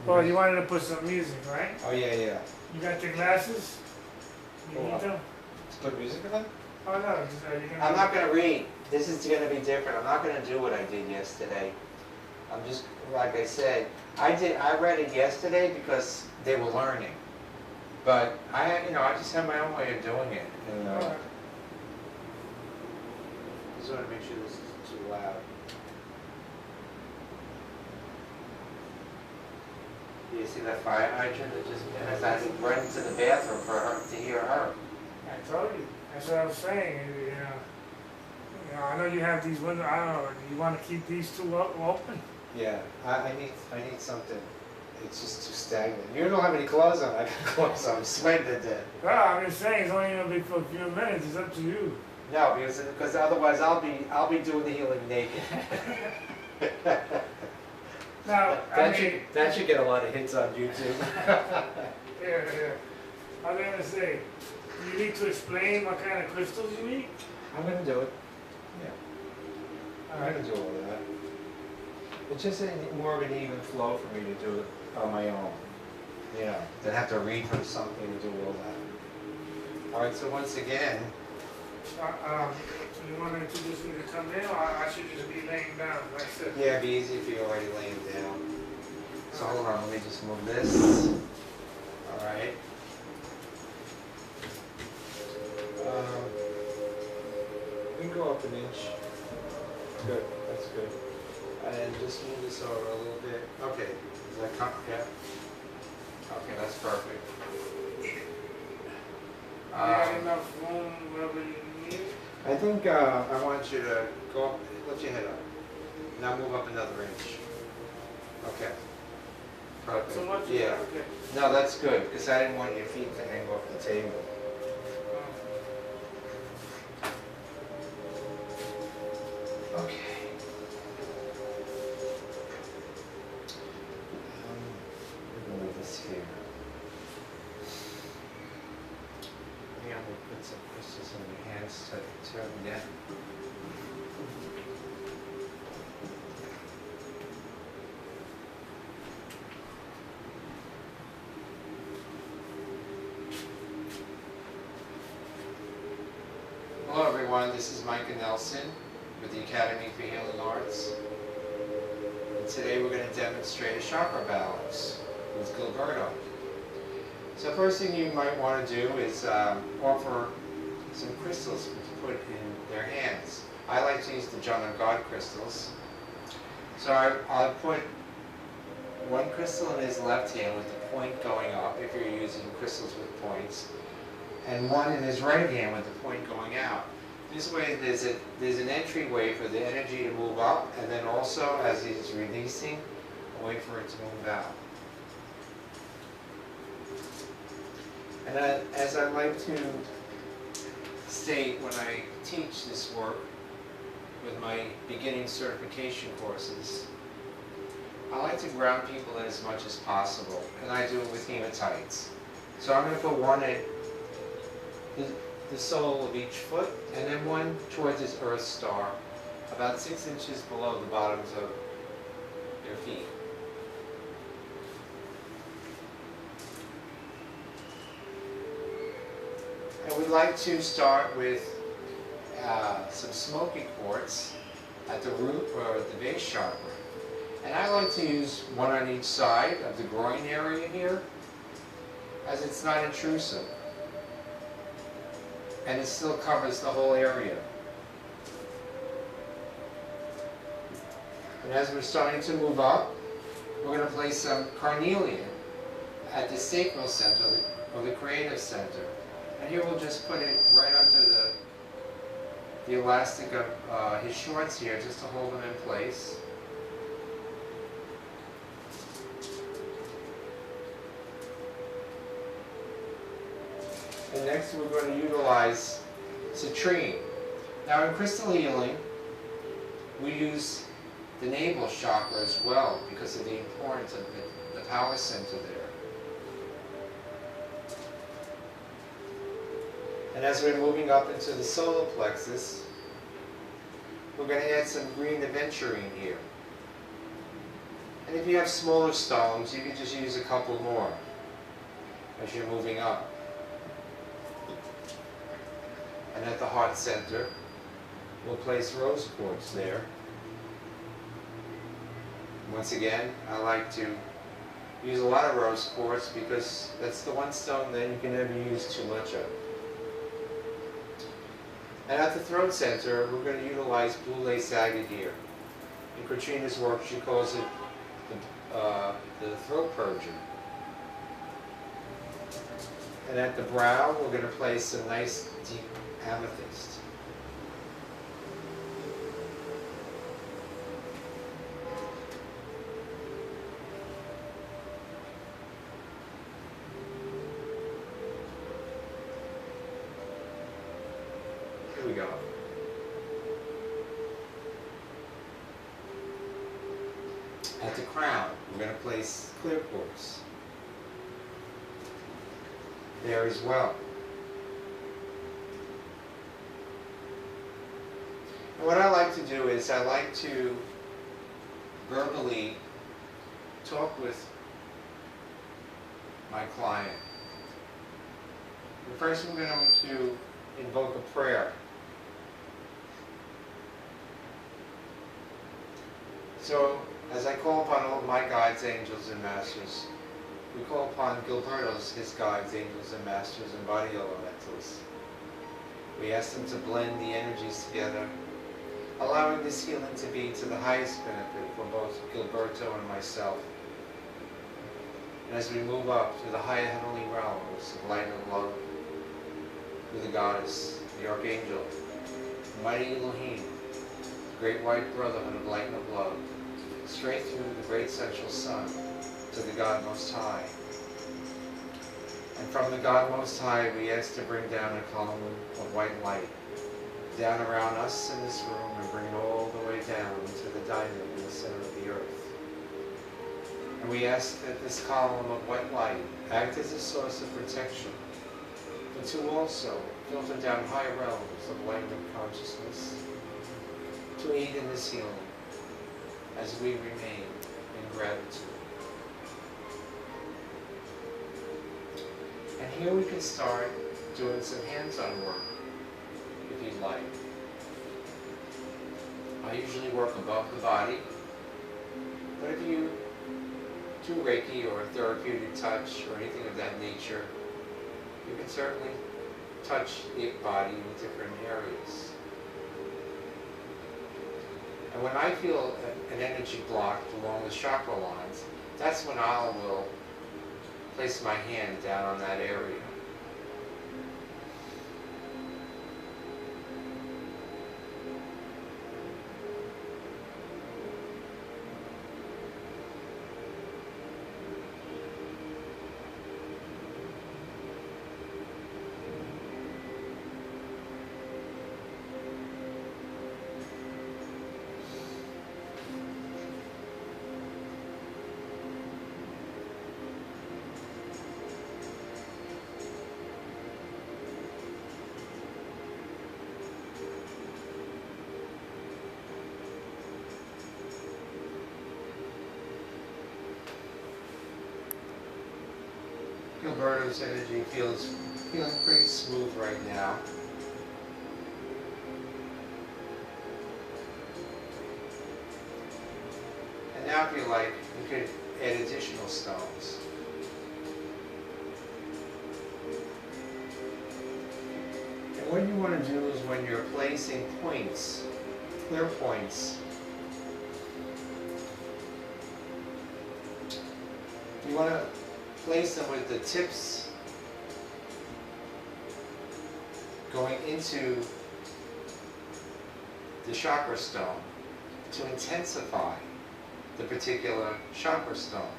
Well, you wanted to put some music, right? Oh yeah, yeah. You got your glasses? You Cool. need them? Let's put music in them? Oh no, just, you're gonna... I'm not going to read. This is going to be different. I'm not going to do what I did yesterday. I'm just, like I said, I read it yesterday because they were learning. But I just have my own way of doing it. And, Alright. just want to make sure this isn't too loud. You see that fire hydrant that just has that run into the bathroom for her to hear her. I told you. That's what I was saying. I know you have these windows. I don't know. Do you want to keep these two open? Yeah, I need something. It's just too stagnant. You don't have any clothes on. I got clothes on. I'm sweating to death. Well, I'm just saying it's only gonna be for a few minutes. It's up to you. No, because otherwise I'll be doing the healing naked. Now, that should get a lot of hits on YouTube. yeah. I was gonna say, you need to explain what kind of crystals you need. I'm gonna do it. Yeah. I'm gonna do all of that. It's just more of an even flow for me to do it on my own. Than have to read from something and do all that. All right. So once again. So you want to introduce me to come in, or I should just be laying down like this? Yeah, it'd be easy if you're already laying down. So hold on, let me just move this. All right. We can go up an inch. Good, that's good. And just move this over a little bit. Okay, is that yeah? Okay, that's perfect. You have enough room wherever you need? I think I want you to go up, lift your head up. Now move up another inch. Okay. Perfect. So much? Yeah. Okay. No, that's good, because I didn't want your feet to hang off the table. Okay. We're going to move this here. Yeah, we'll put some crystals on your hands to turn down. Hello everyone, this is Micah Nelson with the Academy for Healing Arts. And today we're going to demonstrate a chakra balance with Gilberto. So first thing you might want to do is offer some crystals to put in their hands. I like to use the John of God crystals. So I'll put one crystal in his left hand with the point going up, if you're using crystals with points, and one in his right hand with the point going out. This way there's an entryway for the energy to move up, and then also as he's releasing, a way for it to move out. And as I like to state when I teach this work with my beginning certification courses, I like to ground people in as much as possible, and I do it with hematites. So I'm going to put one at the sole of each foot, and then one towards his earth star, about 6 inches below the bottoms of their feet. And we'd like to start with some smoky quartz at the root or at the base chakra. And I like to use one on each side of the groin area here, as it's not intrusive. And it still covers the whole area. And as we're starting to move up, we're going to place some carnelian at the sacral center, or the creative center. And here we'll just put it right under the elastic of his shorts here, just to hold them in place. And next we're going to utilize citrine. Now in crystal healing, we use the navel chakra as well because of the importance of the power center there. And as we're moving up into the solar plexus, we're going to add some green aventurine here. And if you have smaller stones, you can just use a couple more as you're moving up. And at the heart center, we'll place rose quartz there. Once again, I like to use a lot of rose quartz because that's the one stone that you can never use too much of. And at the throat center, we're going to utilize blue lace agate here. In Katrina's work, she calls it the throat purger. And at the brow, we're going to place a nice deep amethyst. Here we go. At the crown, we're going to place clear quartz there as well. And what I like to do is I like to verbally talk with my client. First, I'm going to invoke a prayer. So, as I call upon all of my guides, angels, and masters, we call upon Gilberto's, his guides, angels, and masters, and body elementals. We ask them to blend the energies together, allowing this healing to be to the highest benefit for both Gilberto and myself. And as we move up to the higher heavenly realms of light and love, with the goddess, the archangel, the mighty Elohim, the great white brotherhood of light and of love, straight through the great central sun to the God Most High. And from the God Most High, we ask to bring down a column of white light down around us in this room and bring it all the way down into the diamond in the center of the earth. And we ask that this column of white light act as a source of protection, but to also filter down higher realms of light and consciousness to aid in this healing as we remain in gratitude. And here we can start doing some hands-on work, if you'd like. I usually work above the body, but if you do Reiki or therapeutic touch or anything of that nature, you can certainly touch the body in different areas. And when I feel an energy blocked along the chakra lines, that's when I will place my hand down on that area. Gilberto's energy feeling pretty smooth right now. And now if you like, you could add additional stones. And what you want to do is when you're placing points, clear points, you want to place them with the tips going into the chakra stone to intensify the particular chakra stone.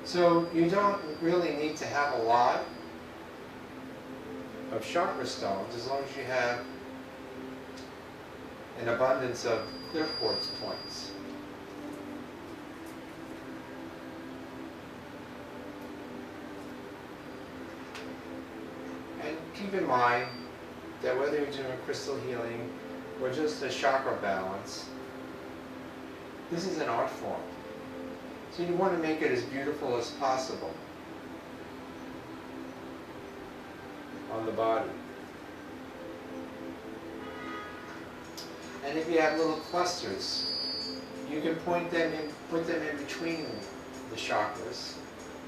So you don't really need to have a lot of chakra stones as long as you have an abundance of clear quartz points. And keep in mind that whether you're doing crystal healing or just a chakra balance, this is an art form. So you want to make it as beautiful as possible on the body. And if you have little clusters, you can put them in between the chakras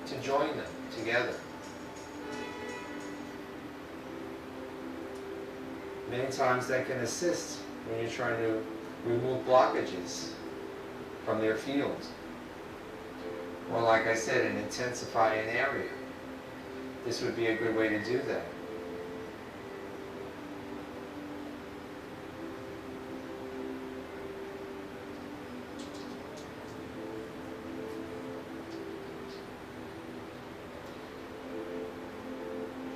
to join them together. Many times that can assist when you're trying to remove blockages from their field. Or like I said, and intensify an area. This would be a good way to do that.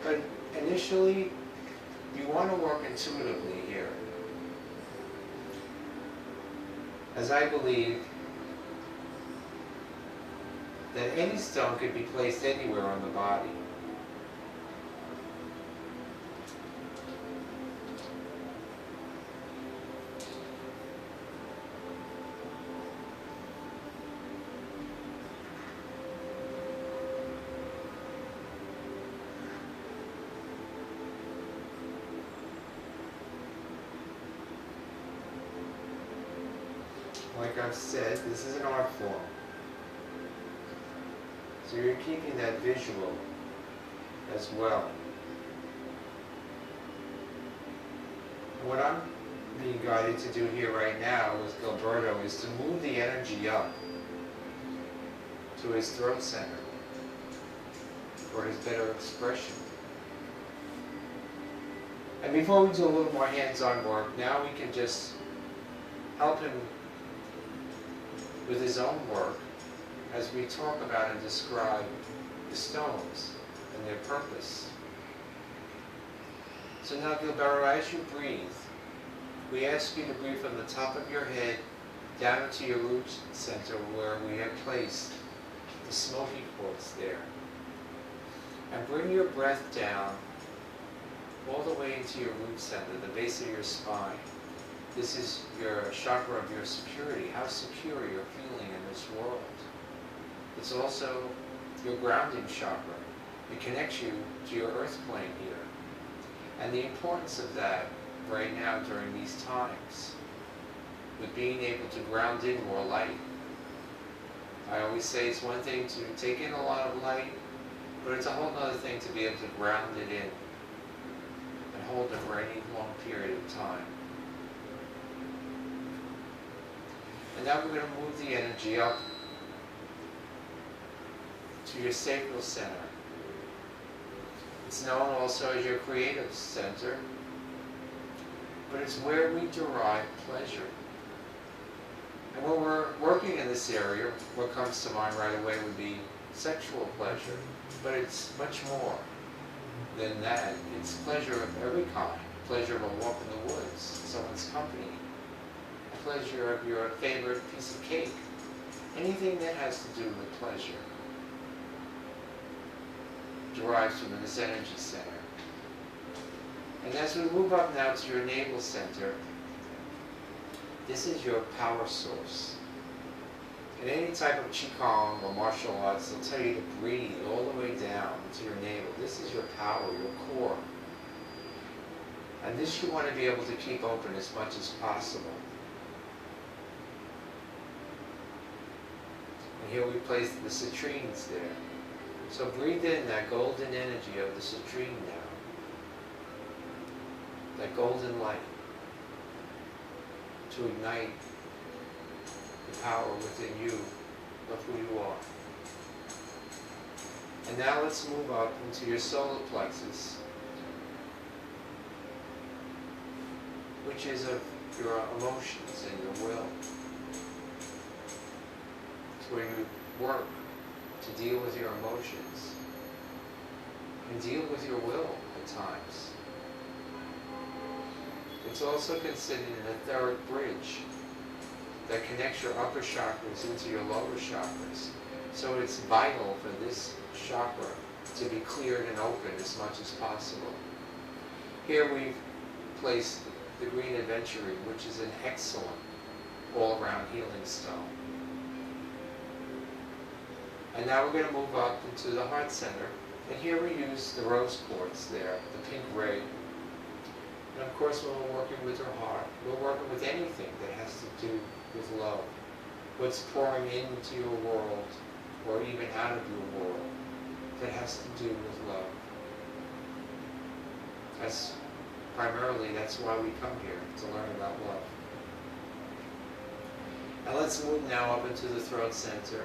But initially, you want to work intuitively here. As I believe that any stone could be placed anywhere on the body. Like I've said, this is an art form. So you're keeping that visual as well. What I'm being guided to do here right now with Gilberto is to move the energy up to his throat center for his better expression. And before we do a little more hands-on work, now we can just help him with his own work as we talk about and describe the stones and their purpose. So now, Gilberto, as you breathe, we ask you to breathe from the top of your head down into your root center where we have placed the smoky quartz there. And bring your breath down all the way into your root center, the base of your spine. This is your chakra of your security, how secure you're feeling in this world. It's also your grounding chakra. It connects you to your earth plane here. And the importance of that right now during these times, with being able to ground in more light. I always say it's one thing to take in a lot of light, but it's a whole other thing to be able to ground it in and hold it for any long period of time. And now we're going to move the energy up to your sacral center. It's known also as your creative center, but it's where we derive pleasure. And when we're working in this area, what comes to mind right away would be sexual pleasure, but it's much more than that. It's pleasure of every kind. Pleasure of a walk in the woods, someone's company, a pleasure of your favorite piece of cake, anything that has to do with pleasure derives from this energy center. And as we move up now to your navel center, this is your power source. In any type of Qigong or martial arts, they'll tell you to breathe all the way down to your navel. This is your power, your core. And this you want to be able to keep open as much as possible. And here we place the citrines there. So breathe in that golden energy of the citrine now. That golden light to ignite the power within you of who you are. And now let's move up into your solar plexus, which is of your emotions and your will. It's where you work to deal with your emotions and deal with your will at times. It's also considered an etheric bridge that connects your upper chakras into your lower chakras. So it's vital for this chakra to be cleared and open as much as possible. Here we've placed the green aventurine, which is an excellent all-around healing stone. And now we're going to move up into the heart center. And here we use the rose quartz there, the pink ray. And of course, when we're working with our heart, we're working with anything that has to do with love. What's pouring into your world, or even out of your world, that has to do with love. That's why we come here, to learn about love. Now let's move now up into the throat center,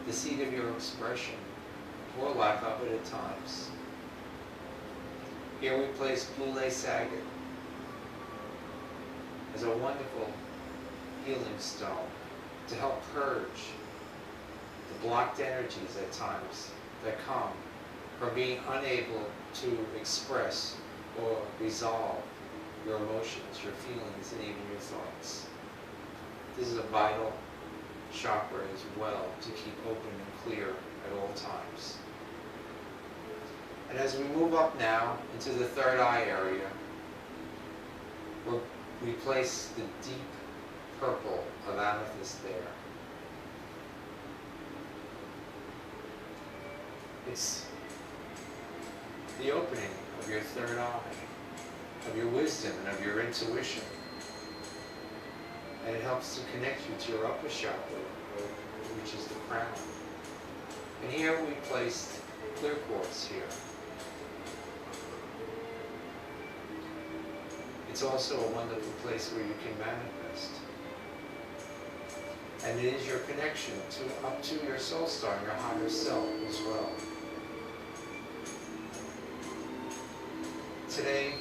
the seat of your expression, or lack of it at times. Here we place blue lace agate as a wonderful healing stone to help purge the blocked energies at times that come from being unable to express or resolve your emotions, your feelings, and even your thoughts. This is a vital chakra as well to keep open and clear at all times. And as we move up now into the third eye area, we place the deep purple of amethyst there. It's the opening of your third eye, of your wisdom and of your intuition. And it helps to connect you to your upper chakra, which is the crown. And here we placed clear quartz here. It's also a wonderful place where you can manifest. And it is your connection up to your soul star, your higher self as well. Today,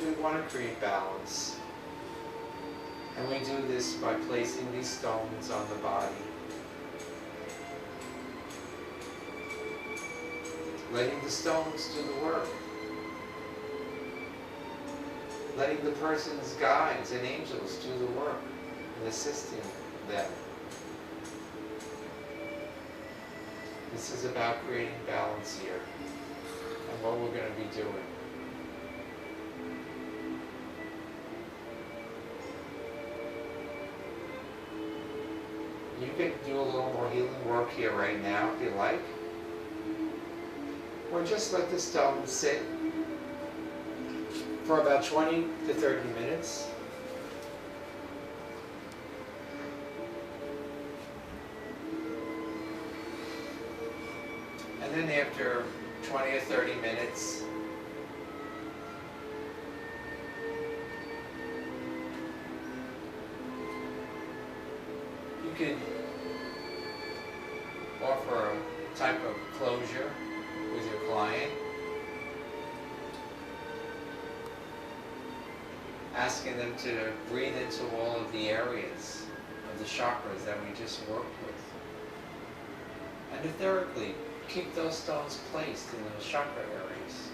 we want to create balance. And we do this by placing these stones on the body. Letting the stones do the work. Letting the person's guides and angels do the work and assisting them. This is about creating balance here and what we're going to be doing. You can do a little more healing work here right now if you like. Or just let the stone sit for about 20 to 30 minutes. And then after 20 or 30 minutes, you can offer a type of closure with your client, asking them to breathe into all of the areas of the chakras that we just worked with. And etherically, keep those stones placed in those chakra areas.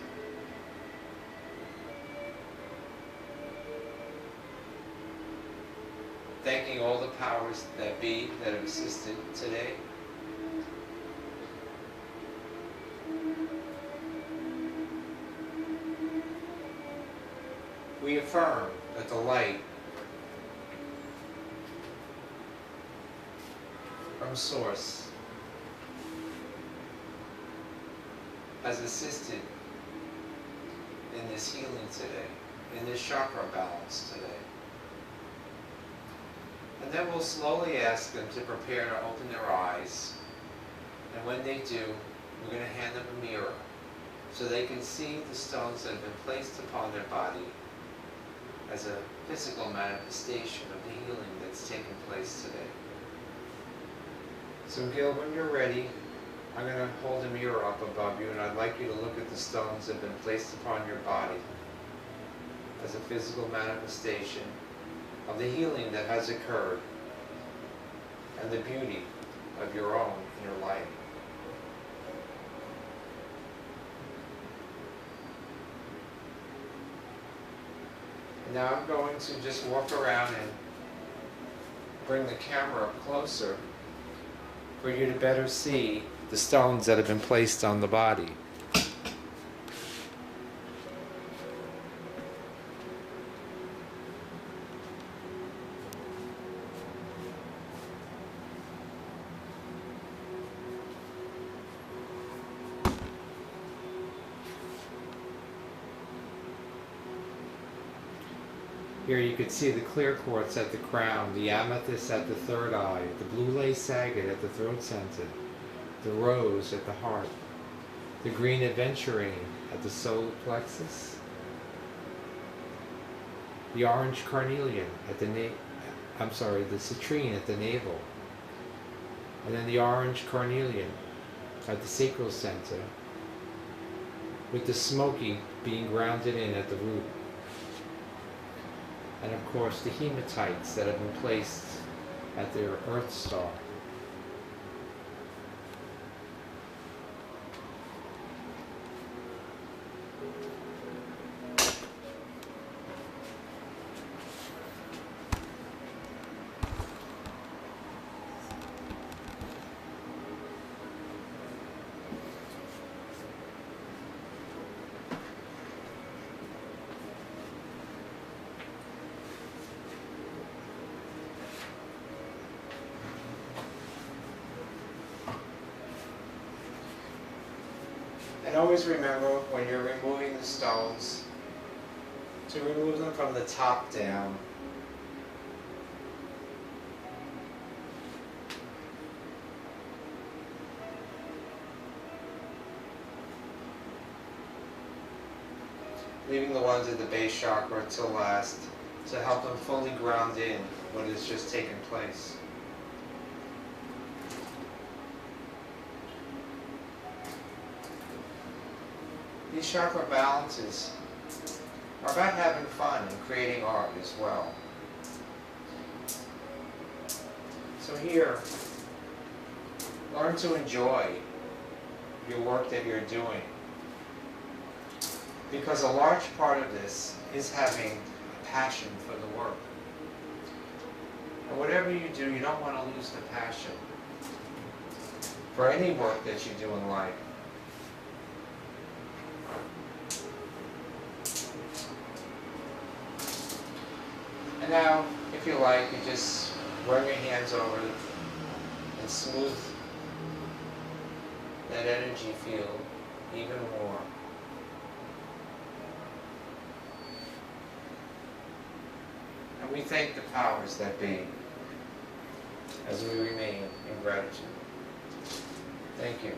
Thanking all the powers that be that have assisted today. We affirm that the light from Source has assisted in this healing today, in this chakra balance today. And then we'll slowly ask them to prepare to open their eyes. And when they do, we're going to hand them a mirror so they can see the stones that have been placed upon their body as a physical manifestation of the healing that's taken place today. So Gil, when you're ready, I'm going to hold a mirror up above you, and I'd like you to look at the stones that have been placed upon your body as a physical manifestation of the healing that has occurred and the beauty of your own inner light. And now I'm going to just walk around and bring the camera up closer for you to better see the stones that have been placed on the body. Here you can see the clear quartz at the crown, the amethyst at the third eye, the blue lace agate at the throat center, the rose at the heart, the green aventurine at the solar plexus, the orange carnelian at the the citrine at the navel, and then the orange carnelian at the sacral center, with the smoky being grounded in at the root. And of course the hematites that have been placed at their earth star. And always remember, when you're removing the stones, to remove them from the top down. Leaving the ones at the base chakra till last, to help them fully ground in what has just taken place. These chakra balances are about having fun and creating art as well. So here, learn to enjoy your work that you're doing, because a large part of this is having a passion for the work. And whatever you do, you don't want to lose the passion for any work that you do in life. And now, if you like, you just run your hands over and smooth that energy field even more. And we thank the powers that be as we remain in gratitude. Thank you.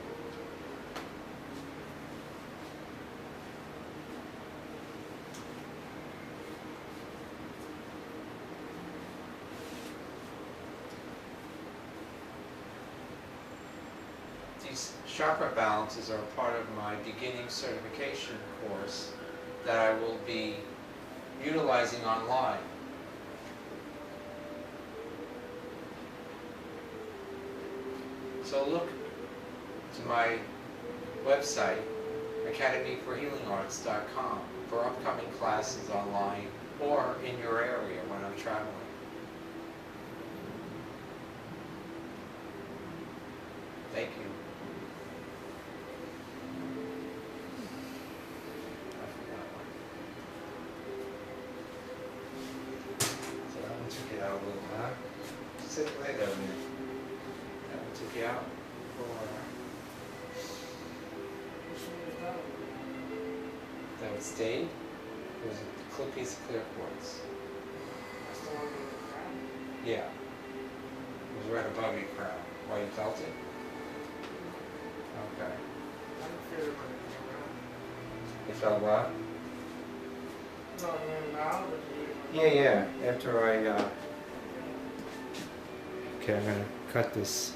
These chakra balances are part of my beginning certification course that I will be utilizing online. So look to my website, academyforhealingarts.com, for upcoming classes online or in your area when I'm traveling. Thank you. So that one took it out a little, huh? Sit right over there. That one took you out. That one stayed. It was a piece of clear quartz. Yeah. It was right above your crown. Why, you felt it? Okay. You felt what? Yeah. After I... Okay, I'm going to cut this